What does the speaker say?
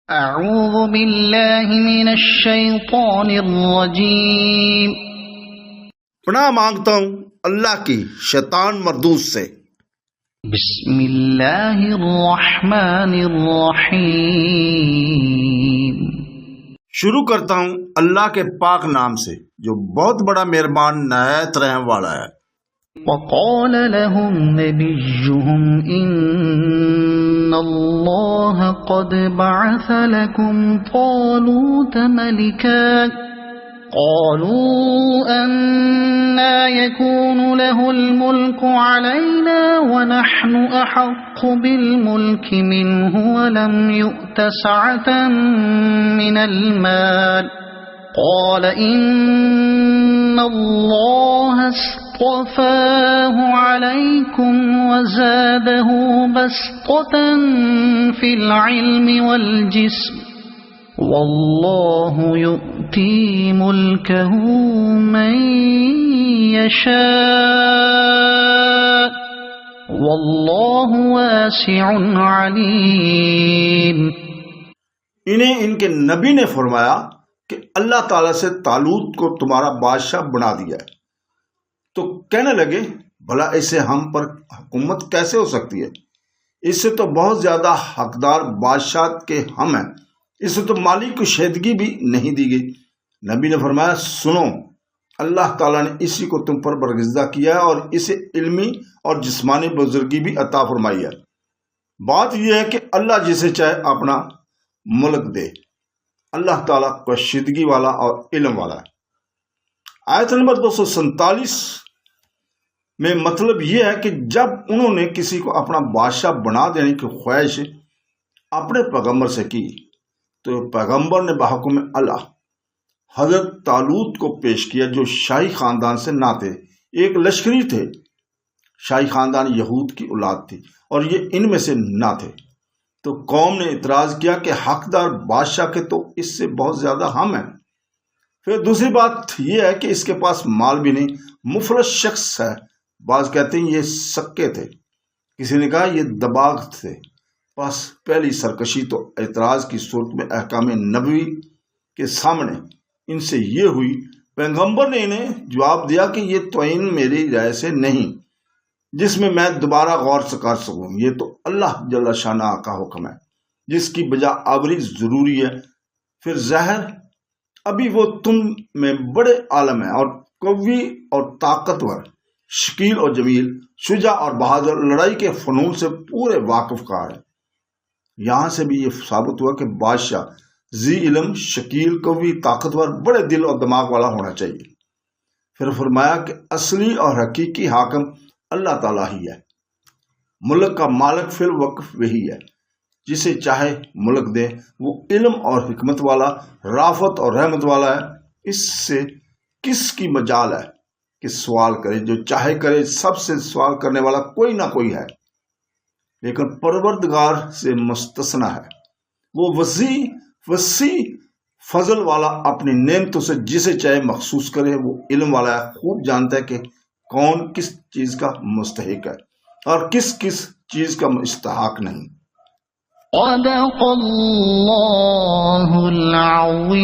اعوذ باللہ من الشیطان الرجیم۔ پناہ مانگتا ہوں اللہ کی شیطان مردود سے۔ بسم اللہ الرحمن الرحیم۔ شروع کرتا ہوں اللہ کے پاک نام سے جو بہت بڑا مہربان نہایت رحم والا ہے۔ وقال لهم نبيهم إن الله قد بعث لكم طالوت ملكا قالوا أنى يكون له الملك علينا ونحن أحق بالملك منه ولم يؤت سعة من المال قال إن الله اصطفاه عليكم وزاده بسطة في العلم والجسم والله يؤتي ملكه من يشاء والله واسع عليم۔ انہیں ان کے نبی نے فرمایا کہ اللہ تعالیٰ سے طالوت کو تمہارا بادشاہ بنا دیا ہے، تو کہنے لگے بھلا اسے ہم پر حکومت کیسے ہو سکتی ہے؟ اس سے تو بہت زیادہ حقدار بادشاہ کے ہم ہیں، اس سے تو مالی کشیدگی بھی نہیں دی گئی۔ نبی نے فرمایا سنو، اللہ تعالیٰ نے اسی کو تم پر برگزیدہ کیا ہے اور اسے علمی اور جسمانی بزرگی بھی عطا فرمائی ہے۔ بات یہ ہے کہ اللہ جسے چاہے اپنا ملک دے۔ اللہ تعالیٰ کشیدگی والا اور علم والا ہے۔ آیت نمبر 247 میں مطلب یہ ہے کہ جب انہوں نے کسی کو اپنا بادشاہ بنا دینے کی خواہش اپنے پیغمبر سے کی تو پیغمبر نے بحکم اللہ حضرت طالوت کو پیش کیا جو شاہی خاندان سے نہ تھے، ایک لشکری تھے، شاہی خاندان یہود کی اولاد تھی اور یہ ان میں سے نہ تھے۔ تو قوم نے اعتراض کیا کہ حقدار بادشاہ کے تو اس سے بہت زیادہ ہم ہیں۔ پھر دوسری بات یہ ہے کہ اس کے پاس مال بھی نہیں، مفلس شخص ہے۔ بعض کہتے ہیں یہ سکے تھے، کسی نے کہا یہ دباغ تھے۔ بس پہلی سرکشی تو اعتراض کی صورت میں احکام نبوی کے سامنے ان سے یہ ہوئی۔ پیغمبر نے انہیں جواب دیا کہ یہ توہین میری رائے سے نہیں جس میں میں دوبارہ غور سے کر سکوں، یہ تو اللہ جل شانہ کا حکم ہے جس کی بجا آوری ضروری ہے۔ پھر ظاہر ابھی وہ تم میں بڑے عالم ہیں اور قوی اور طاقتور، شکیل اور جمیل، شجاع اور بہادر، لڑائی کے فنون سے پورے واقف کار ہے۔ یہاں سے بھی یہ ثابت ہوا کہ بادشاہ ذی علم، شکیل، قوی، طاقتور، بڑے دل اور دماغ والا ہونا چاہیے۔ پھر فرمایا کہ اصلی اور حقیقی حاکم اللہ تعالیٰ ہی ہے، ملک کا مالک فی الوقت وہی ہے، جسے چاہے ملک دے۔ وہ علم اور حکمت والا، رافت اور رحمت والا ہے۔ اس سے کس کی مجال ہے کہ سوال کرے؟ جو چاہے کرے، سب سے سوال کرنے والا کوئی نہ کوئی ہے، لیکن پروردگار سے مستثنا ہے۔ وہ وسیع فضل والا اپنی نعمتوں سے جسے چاہے مخصوص کرے۔ وہ علم والا ہے، خوب جانتا ہے کہ کون کس چیز کا مستحق ہے اور کس چیز کا مستحق نہیں۔ صدق اللہ العظیم۔